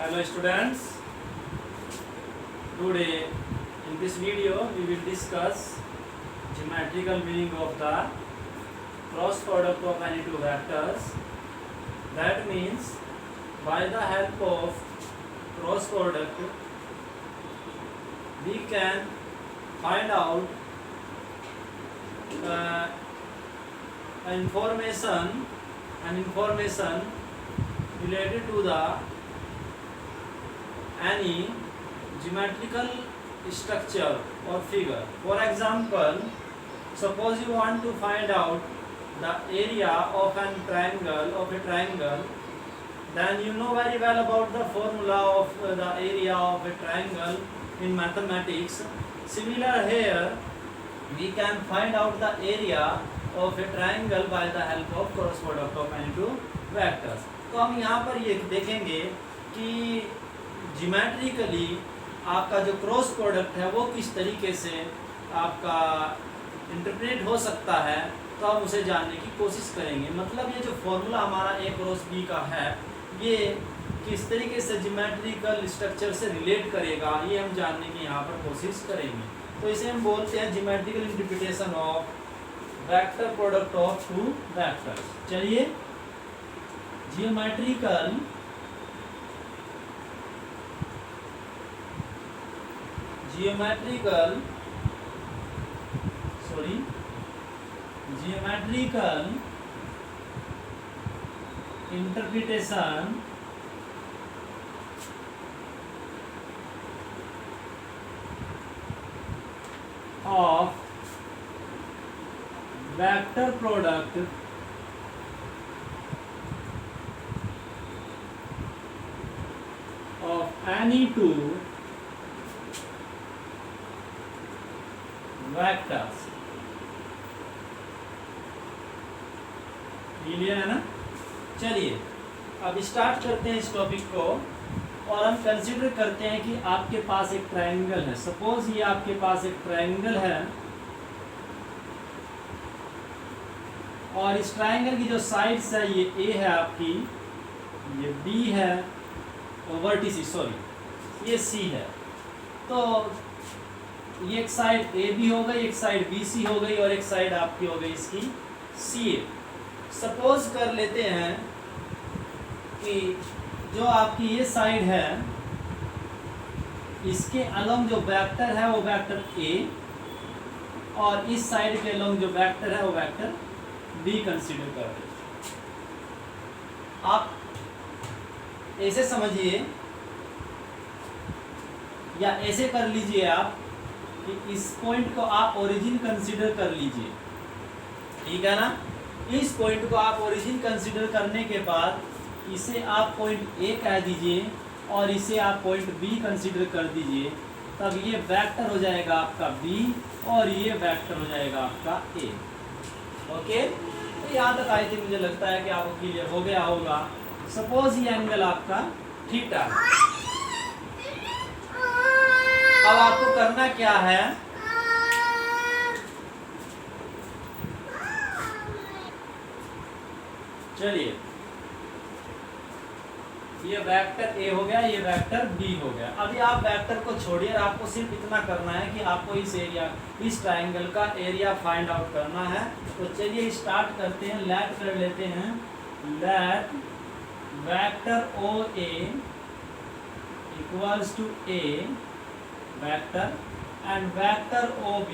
Hello students, today in this video we will discuss geometrical meaning of the cross product of any two vectors. That means by the help of cross product we can find out information related to the any geometrical structure or figure. For example, suppose you want to find out the area of a triangle, then you know very well about the formula of the area of a triangle in mathematics. Similar here, we can find out the area of a triangle by the help of cross product of any two vectors. तो हम यहाँ पर ये देखेंगे कि geometrically आपका जो cross product है वो किस तरीके से आपका इंटरप्रेट हो सकता है, तो हम उसे जानने की कोशिश करेंगे. मतलब ये जो फॉर्मूला हमारा ए क्रॉस बी का है ये किस तरीके से ज्योमेट्रिकल स्ट्रक्चर से रिलेट करेगा, ये हम जानने की यहाँ पर कोशिश करेंगे. तो इसे हम बोलते हैं geometrical interpretation of vector product of two vectors. चलिए, geometrical interpretation of vector product of any two vectors. Clear है ना? चलिए अब स्टार्ट करते हैं इस टॉपिक को और हम कंसीडर करते हैं कि आपके पास एक ट्रायंगल है. सपोज ये आपके पास एक ट्रायंगल है और इस ट्रायंगल की जो साइड्स है ये ए है आपकी, ये बी है और वर्टिसेस ये सी है. तो ये एक साइड ए बी हो गई, एक साइड बी सी हो गई और एक साइड आपकी हो गई इसकी सी ए. सपोज कर लेते हैं कि जो आपकी ये साइड है इसके अलोंग जो वेक्टर है वो वेक्टर ए और इस साइड के अलोंग जो वेक्टर है वो वेक्टर बी कंसीडर कर लेते हैं. आप ऐसे समझिए या ऐसे कर लीजिए आप कि इस पॉइंट को आप ओरिजिन कंसीडर कर लीजिए. ठीक है ना? इस पॉइंट को आप ओरिजिन कंसीडर करने के बाद इसे आप पॉइंट ए कह दीजिए और इसे आप पॉइंट बी कंसीडर कर दीजिए. तब ये वेक्टर हो जाएगा आपका बी और ये वेक्टर हो जाएगा आपका ए. ओके, तो यहाँ तक आई थी मुझे लगता है कि आपको क्लियर हो गया होगा. सपोज ये एंगल आपका थीटा. अब आपको करना क्या है, चलिए ये वेक्टर ए हो गया, ये वेक्टर बी हो गया. अभी आप वेक्टर को छोड़िए, आपको सिर्फ इतना करना है कि आपको इस ट्रायंगल का एरिया फाइंड आउट करना है. तो चलिए स्टार्ट करते हैं. लेट कर लेते हैं, let vector O A equals to A vector and vector OB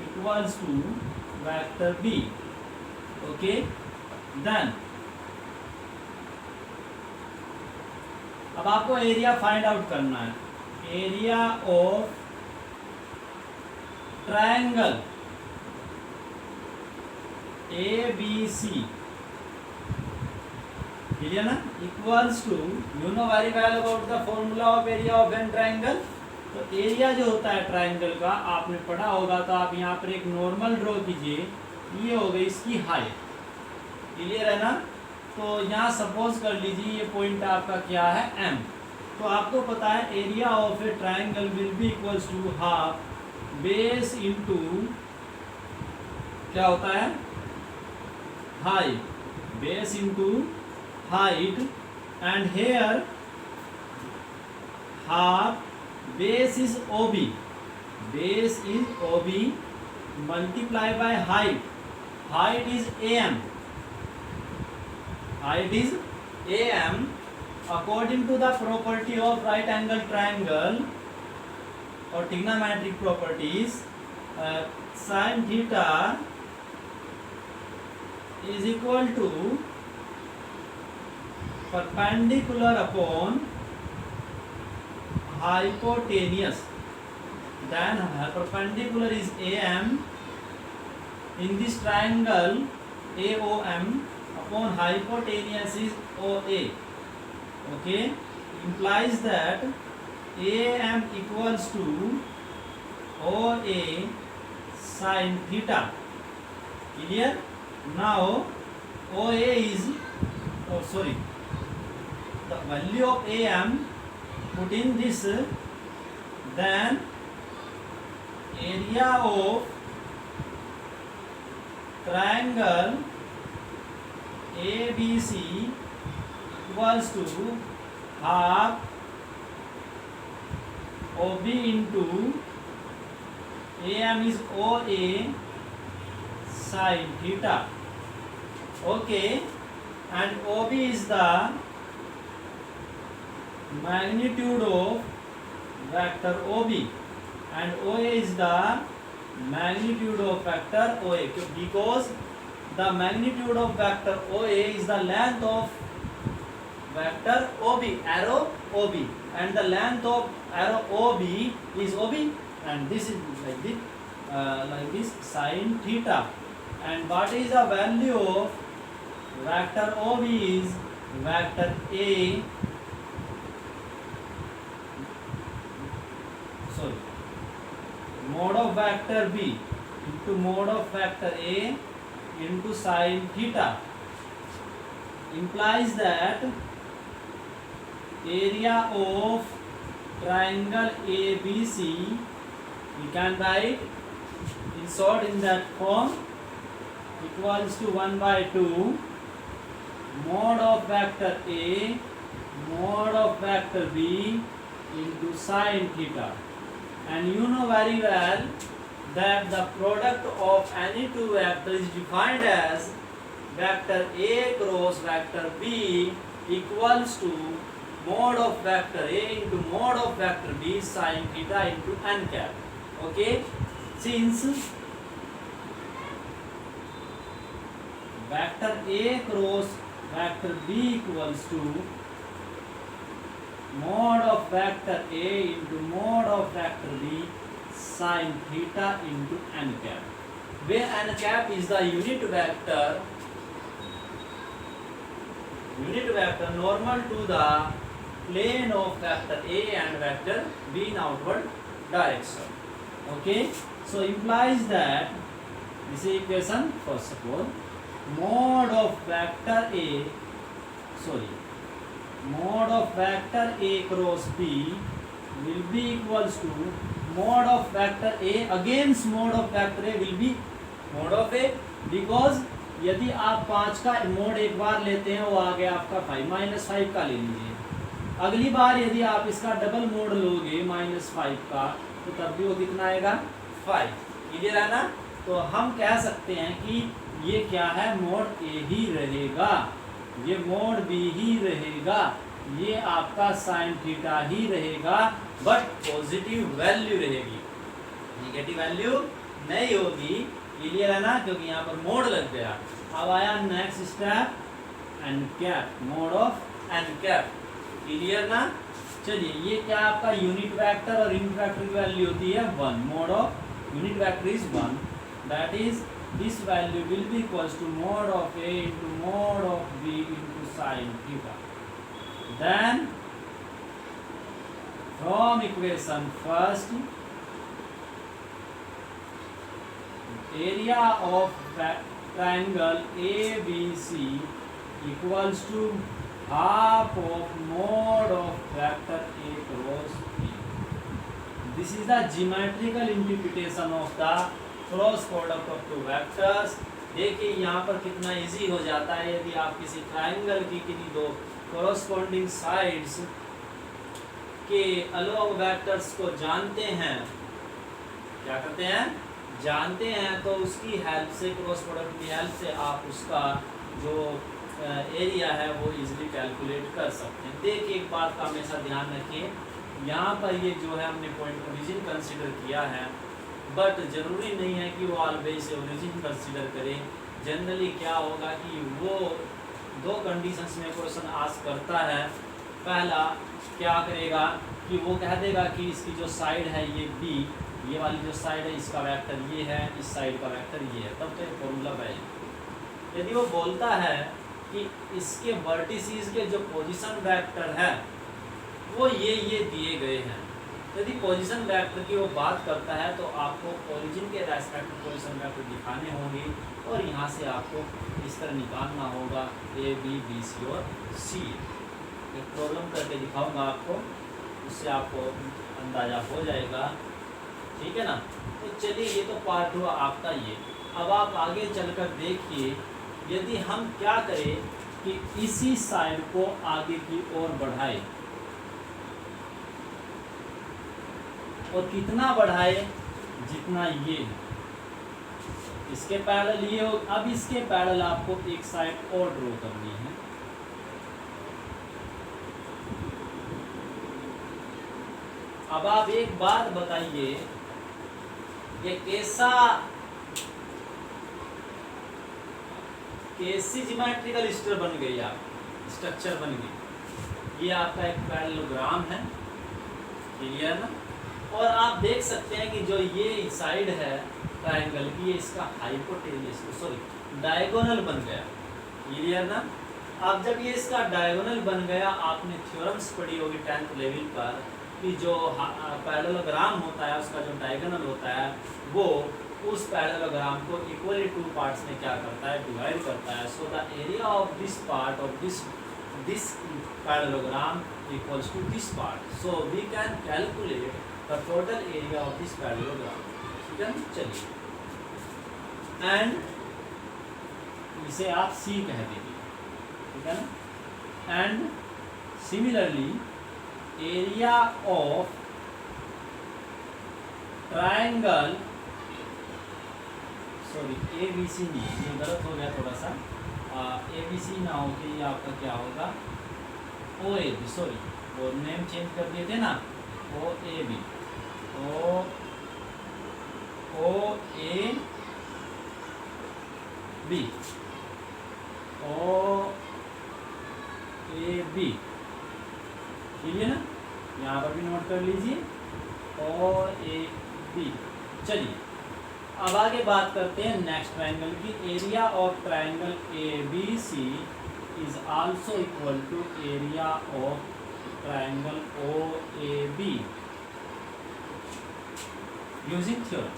equals to vector B. Okay, then अब आपको एरिया फाइंड आउट करना है. Area of triangle A B C, clear ना? Equals to, you know very well about the formula of area of an triangle. तो एरिया जो होता है ट्रायंगल का आपने पढ़ा होगा, तो आप यहाँ पर एक नॉर्मल ड्रॉ कीजिए. ये हो गई इसकी हाइट. क्लियर है ना? तो यहाँ सपोज कर लीजिए ये पॉइंट आपका क्या है एम. तो आपको पता है area of a triangle will be equals to half base into क्या होता है height, base into height, and here half base is OB. Base is OB multiply by height. Height is AM. Height is AM. According to the property of right angle triangle or trigonometric properties, sin theta is equal to perpendicular upon hypotenuse. Then perpendicular is AM in this triangle AOM upon hypotenuse is OA. Okay, implies that AM equals to OA sin theta. Clear? Now OA is, the value of AM put in this, then area of triangle ABC equals to half OB into AM is OA sin theta. Okay, and OB is the magnitude of vector OB and OA is the magnitude of vector OA, because the magnitude of vector OA is the length of vector OB, arrow OB, and the length of arrow OB is OB, and this is like this sin theta. And what is the value of vector OB is vector A, mode of vector B into mode of vector A into sin theta, implies that area of triangle ABC, we can write in short in that form, equals to 1/2 mode of vector A mode of vector B into sin theta. And you know very well that the product of any two vectors is defined as vector A cross vector B equals to mode of vector A into mode of vector B sin theta into n cap. Okay, since vector A cross vector B equals to mode of vector A into mode of vector B sin theta into n cap, where n cap is the unit vector normal to the plane of vector A and vector B in outward direction. Okay, so implies that this is equation first of all, mode of vector A cross B will be equals to mode of vector A against mode of vector A will be mode of A, because यदि आप 5 का mode एक बार लेते हैं वो आ गया आपका 5 -5 का ले लीजिए, अगली बार यदि आप इसका डबल मोड लोगे -5 का तो तब भी वो कितना आएगा 5। क्लियर है ना? तो हम कह सकते हैं कि ये क्या है, मोड ए ही रहेगा, ये मोड बी ही रहेगा, ये आपका साइन थीटा ही रहेगा, बट पॉजिटिव वैल्यू रहेगी, नेगेटिव वैल्यू नहीं होगी। क्लियर है ना? क्योंकि यहाँ पर मोड लग गया। अब आया next step, N cap, mod of N cap. Clear ना? चलिए, ये क्या आपका यूनिट वेक्टर और यूनिट वेक्टर की वैल्यू होती है 1, mod of unit vector is 1, that is this value will be equals to mod of A into mod of B into sin theta. Then from equation first, area of triangle ABC equals to half of mod of vector A cross B. This is the geometrical interpretation of the cross product of two vectors. देखिए यहाँ पर कितना easy हो जाता है, यदि आप किसी ट्रायंगल की किन्हीं दो कोरोस्पोंडिंग साइड्स के अलोग वेक्टर्स को जानते हैं, क्या करते हैं, जानते हैं, तो उसकी हेल्प से, क्रॉस प्रोडक्ट की हेल्प से आप उसका जो एरिया है वो इजीली कैलकुलेट कर सकते हैं। देखिए एक बात का हमेशा ध्यान रखिए, यहाँ पर ये जो है हमने पॉइंट ओरिजिन कंसीडर किया है, बट ज़रूरी नहीं है कि वो ऑलवेज ओरिजिन कंसीडर करें। जनरली क्या होगा कि वो दो कंडीशंस में क्वेश्चन आस्क करता है। पहला क्या करेगा कि वो कह देगा कि इसकी जो साइड है ये बी, ये वाली जो साइड है इसका वेक्टर ये है, इस साइड का वेक्टर ये है, तब तो ये फॉर्मूला वैलिड। यदि वो बोलता है कि इसके वर्टिसेस के जो पोजीशन वेक्टर है वो ये दिए गए हैं, यदि पोजीशन वेक्टर की वो बात करता है तो आपको ओरिजिन के रेस्पेक्ट में पोजीशन वेक्टर दिखाने होंगे और यहाँ से आपको इस तरह निकालना होगा ए बी बी सी और सी। एक प्रॉब्लम करके दिखाऊंगा आपको, उससे आपको अंदाज़ा हो जाएगा, ठीक है ना। तो चलिए ये तो पार्ट हुआ आपका ये। अब आप आगे चलकर देखिए, यदि हम क्या करें कि इसी साइड को आगे की ओर बढ़ाए, और कितना बढ़ाए, जितना ये इसके पैरेलल ये हो। अब इसके पैरेलल आपको एक साइड और ड्रॉ करनी है। अब आप एक बात बताइए, ये कैसी ज्योमेट्रिकल स्ट्रक्चर बन गई। ये आपका एक पैरेललोग्राम है, क्लियर ना। और आप देख सकते हैं कि जो ये साइड है ट्रायंगल की, ये इसका डायगोनल बन गया, क्लियर ना। अब जब ये इसका डायगोनल बन गया, आपने थ्योरम्स पढ़ी होगी 10th लेवल पर कि जो पैरेललोग्राम होता है उसका जो डायगोनल होता है वो उस पैरेललोग्राम को इक्वली टू पार्ट्स में क्या करता है, डिवाइड करता है। So the area of this part of this parallelogram equals to this part, so we can calculate the total area of this parallelogram, ठीक है। चलिए, एंड इसे आप सी कह दीजिए, ठीक है ना। And similarly area of triangle, sorry A B C नहीं, ये गलत हो गया थोड़ा सा, ए बी सी ना हो के ये आपका क्या होगा, ओ ए बी, सॉरी वो नेम चेंज कर दिए थे ना, O A B, O A B, O A B, ठीक है ना। यहाँ पर भी नोट कर लीजिए, ओ ए बी। चलिए अब आगे बात करते हैं नेक्स्ट ट्रायंगल की। Area of triangle A B C is also equal to area of triangle O A B using theorem.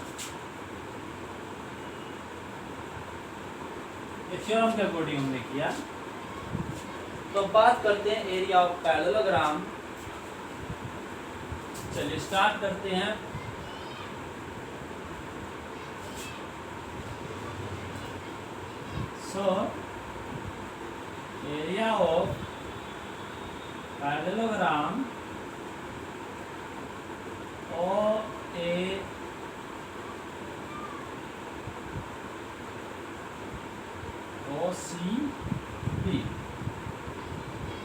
Theorem के अकॉर्डिंग हमने किया। तो बात करते हैं एरिया ऑफ पैरेललोग्राम। चलिए स्टार्ट करते हैं। So area of parallelogram O A O C B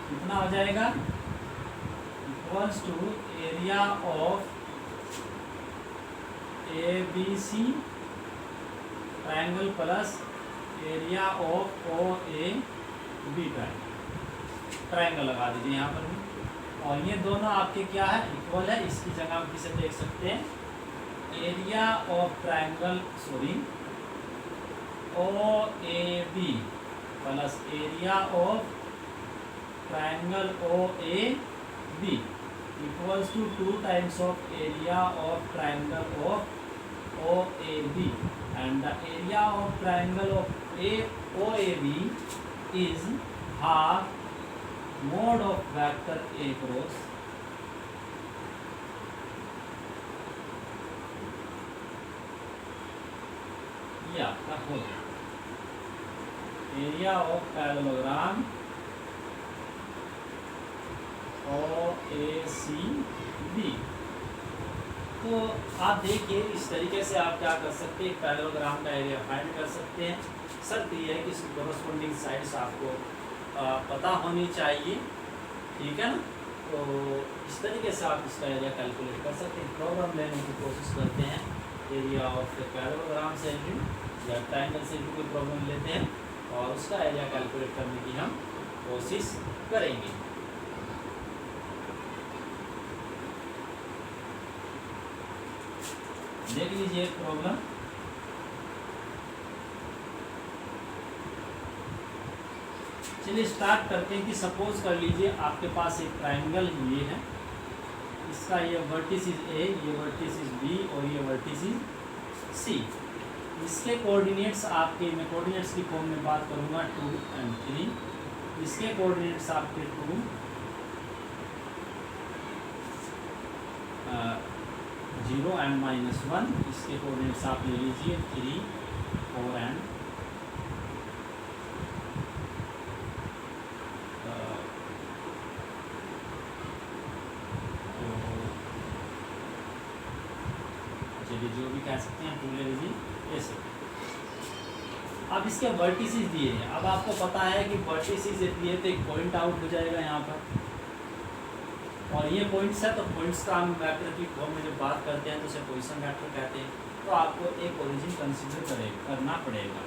कितना हो जाएगा, equals to area of A B C triangle plus area of O A B triangle लगा दीजिए यहाँ पर भी। और ये दोनों आपके क्या है, इक्वल है। इसकी जगह हम किसे देख सकते हैं, area of triangle O A B plus area of triangle O A B equals to 2 times of area of triangle of O A B, and the area of triangle of OAB is half mod of vector A cross ये आपका हो गया area of parallelogram OACB। तो आप देखिए इस तरीके से आप क्या कर सकते हैं, एक पैरेललोग्राम का एरिया फाइंड कर सकते हैं। शर्त ये है कि इसकी कॉरस्पॉन्डिंग साइड्स आपको पता होनी चाहिए, ठीक है ना। तो इस तरीके से आप इसका एरिया कैलकुलेट कर सकते हैं। प्रॉब्लम लेने की कोशिश करते हैं, एरिया ऑफ पैरेललोग्राम से या ट्रायंगल से कोई प्रॉब्लम लेते हैं और उसका एरिया कैलकुलेट करने की हम कोशिश करेंगे। देख लीजिए प्रॉब्लम। चलिए स्टार्ट करते हैं कि सपोज कर लीजिए आपके पास एक ट्रायंगल ये है, इसका ये वर्टिसिस A, ये वर्टिसिस B और ये वर्टिसिस C। इसके कोऑर्डिनेट्स आपके, मैं कोऑर्डिनेट्स की फॉर्म में बात करूंगा 2 और 3। इसके कोऑर्डिनेट्स आपके 2, 0 और -1। इसके कोऑर्डिनेट्स आप ले लीजिए 3, 4 और चलिए जो भी कह सकते हैं 2 ले लीजिए ऐसे। अब इसके वर्टिसेस दिए हैं। अब आपको पता है कि वर्टिसेस दिए तो एक पॉइंट आउट हो जाएगा यहाँ पर, और ये पॉइंट्स है तो पॉइंट्स का हम वेक्टर की फॉर्म में जब बात करते हैं तो उसे पोजीशन वेक्टर कहते हैं। तो आपको एक ओरिजिन कंसीडर करना पड़ेगा।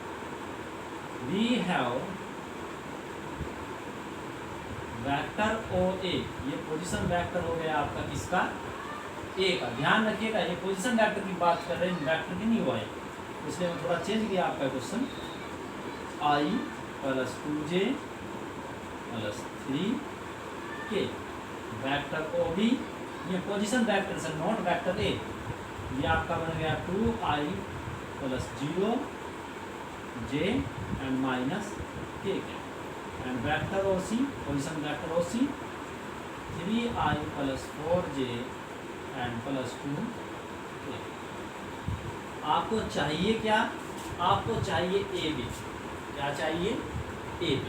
वी हैव वेक्टर OA, ये पोजीशन वेक्टर हो गया आपका किसका, A का। ध्यान रखिएगा ये पोजीशन वेक्टर की बात कर रहे हैं, वेक्टर की नहीं हुआ है, इसलिए मैं थोड़ा चेंज किया आपका question. I + 2j + 3k vector OB, ये पोजीशन वेक्टर से नॉट वेक्टर A। ये आपका बन गया 2i + 0j and -k and vector OC, position vector OC 3i + 4j and +2k। आपको चाहिए क्या, आपको चाहिए AB। क्या चाहिए, AB।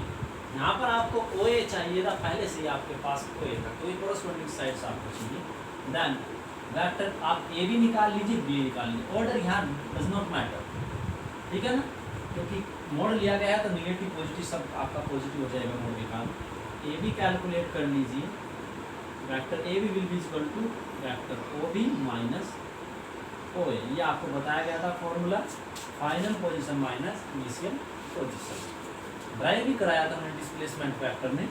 यहाँ पर आपको OA चाहिए था, पहले से ही आपके पास OA था, कोई कोरस्पॉन्डिंग साइड्स आपको चाहिए। देन वेक्टर आप AB निकाल लीजिए, B निकाल लीजिए, ऑर्डर यहाँ डज नॉट मैटर, ठीक है ना, क्योंकि मोड लिया गया है तो निगेटिव पॉजिटिव सब आपका पॉजिटिव हो जाएगा मोड के कारण। AB कैलकुलेट कर लीजिए, vector AB will be equal to vector OB minus OA। ये आपको बताया गया था formula, final position minus initial position. Derive भी कराया था मैंने डिस्प्लेसमेंट वेक्टर में।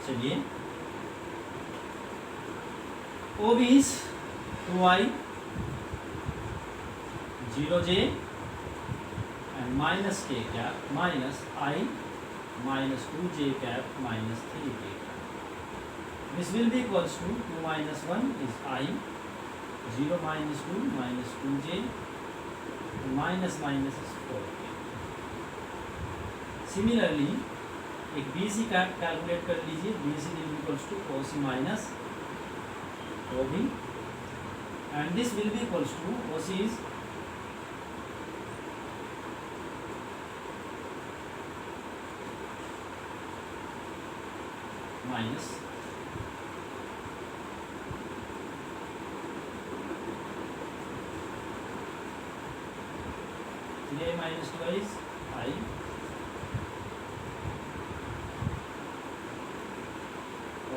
चलिए OB is 2i 0j and -k cap -i -2j cap -3k। This will be equals to 2 - 1 is I, 0 - 2 -2j, minus is 4k। Similarly एक BC का calculate कर लीजिए, BC will be equals to OC minus OB and this will be equals to OC is minus A minus 2 is I,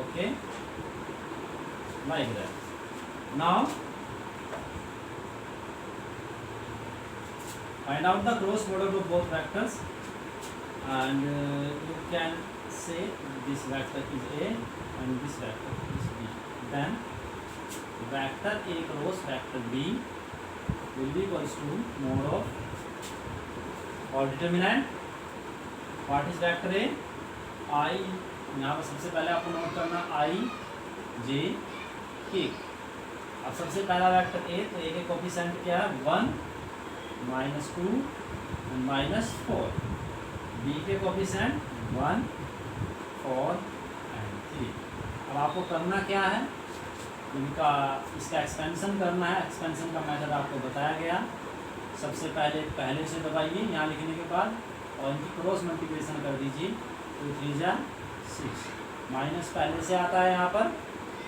okay, like that. Now find out the cross product of both vectors and you can say this vector is A and this vector is B. Then vector A cross vector B will be equals to mod of और determinant what is vector A I। यहाँ पर सबसे पहले आपको note करना I J K। अब सबसे पहला वेक्टर ए, तो ए के कोफिशिएंट क्या है 1 -2 and -4। बी के कोफिशिएंट 1 4 and 3। अब आपको करना क्या है, इनका इसका एक्सपेंशन करना है। एक्सपेंशन का मेथड आपको बताया गया। सबसे पहले से दबाइए यहाँ लिखने के बाद और इनकी क्रॉस मल्टीप्लिकेशन कर दीजिए, 2 3 जा 6। माइनस पहले से आता है यहाँ पर,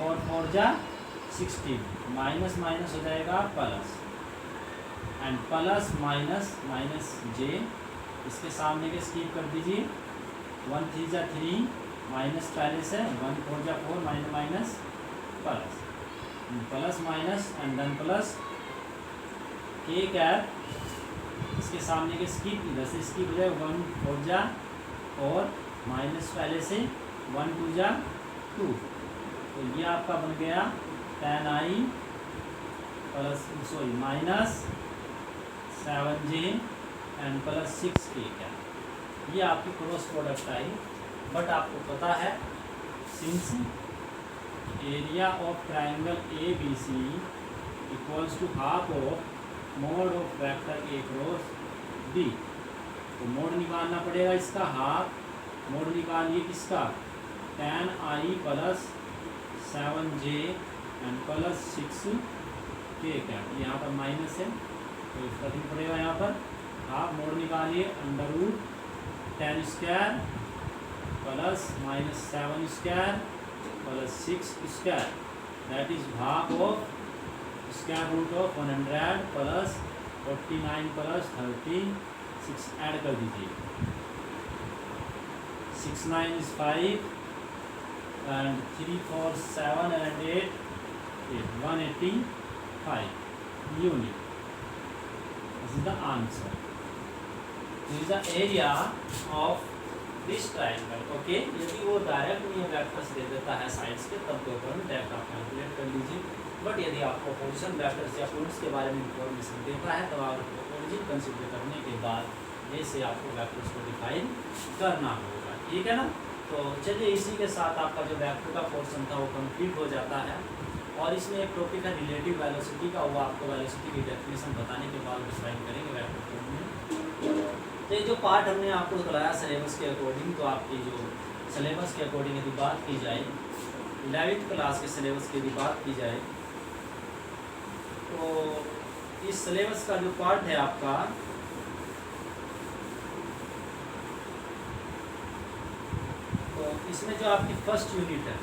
और 4 जा 16, माइनस माइनस हो जाएगा plus, and plus minus minus J, इसके सामने के स्किप कर दीजिए, 1 3 जा 3, माइनस पहले से 1 4 जा 4, minus minus plus, plus minus and then plus k cap, इसके सामने के स्किप, इधर से स्किप हो जाए, 1 4 जा, और माइनस पहले से 1 2 जा 2, तो ये आपका बन गया 10i plus sorry minus 7j and plus 6k क्या, ये आपकी क्रॉस प्रोडक्ट आई। बट आपको पता है since area of triangle A B C equals to half of mod of vector A cross B, तो मोड निकालना पड़ेगा इसका, हाफ मोड निकालिए किसका, 10i plus 7j and plus 6k क्या, यहाँ पर माइनस है तो इसका भी पड़ेगा यहाँ पर, हाफ मोड निकालिए, under root 10 square plus minus 7 square plus 6 square, that is half of square root of 100 plus 49 plus 36 add कर दीजिए, 6 9 is 5 and 3 4 7 and 8 185 unit. This is the answer. This is the area of this triangle. Okay, यदि वो direct ये vectors दे देता है sides के, तब तो अपन डायरेक्ट आप कैलकुलेट कर लीजिए। बट यदि आपको पोजीशन वेक्टर्स या पॉइंट्स के बारे में इंफॉर्मेशन देता है, तब आपको ओरिजिन कंसीडर करने के बाद जैसे आपको वेक्टर्स को डिफाइन करना होगा, ठीक है ना। तो चलिए इसी के साथ आपका जो वेक्टर का पोर्शन था वो कंप्लीट हो जाता है, और इसमें एक टॉपिक है रिलेटिव वेलोसिटी का, वो आपको वेलोसिटी की डेफिनेशन बताने के बाद डिफाइन करेंगे वेक्टर में। तो ये जो पार्ट हमने आपको कराया सिलेबस के अकॉर्डिंग, तो आपकी जो सिलेबस के अकॉर्डिंग यदि बात की जाए, 11th क्लास के सिलेबस की यदि बात की जाए, तो इस सिलेबस का जो पार्ट है आपका, तो इसमें जो आपकी फर्स्ट यूनिट है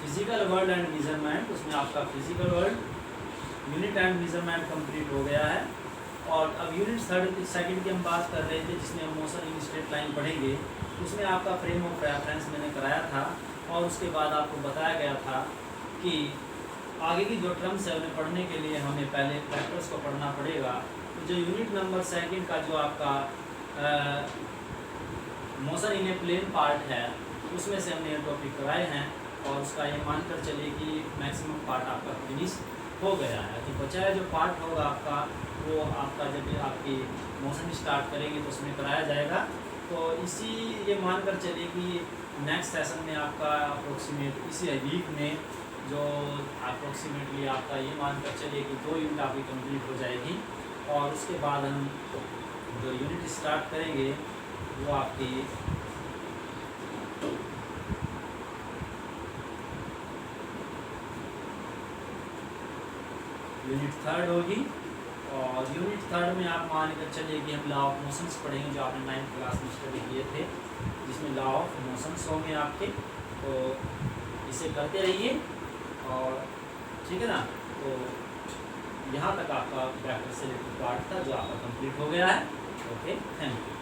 फिजिकल वर्ल्ड एंड मेजरमेंट, उसमें आपका physical world unit and measurement complete हो गया है। और अब यूनिट थर्ड सेकंड की हम बात कर रहे थे, जिसमें हम मोशन इन स्ट्रेट लाइन पढ़ेंगे, उसमें आपका फ्रेम ऑफ रेफरेंस मैंने कराया था, और उसके बाद आपको बताया गया था कि आगे की जो टर्म्स है उन्हें पढ़ने के लिए हमें पहले वेक्टर्स को पढ़ना पड़ेगा। तो जो यूनिट नंबर सेकंड का जो आपका motion in a plane part है, उसमें से हमने ये टॉपिक कराए हैं, और उसका ये मानकर चलिए कि मैक्सिमम पार्ट आपका फिनिश हो गया है। तो बचा जो पार्ट होगा आपका, वो आपका जब आपकी मोशन स्टार्ट करेंगे तो उसमें कराया जाएगा। तो इसी ये मानकर चलिए कि नेक्स्ट सेशन में आपका अप्रोक्सीमेट इसी वीक में जो अप्रोक्सीमेटली आपका ये मानकर चलिए कि 2 यूनिट आपकी कंप्लीट हो जाएगी, और उसके बाद हम जो यूनिट स्टार्ट करेंगे वो आपकी यूनिट थर्ड होगी। और यूनिट थर्ड में आप मान कर चलिए कि हम लॉ ऑफ मोशंस पढ़ेंगे, जो आपने 9th क्लास में स्टडी किए थे, जिसमें लॉ ऑफ मोशंस होंगे आपके। तो इसे करते रहिए, और ठीक है ना। तो यहाँ तक आपका वेक्टर से रिलेटेड पार्ट था जो आपका कंप्लीट हो गया है। Okay, thank you.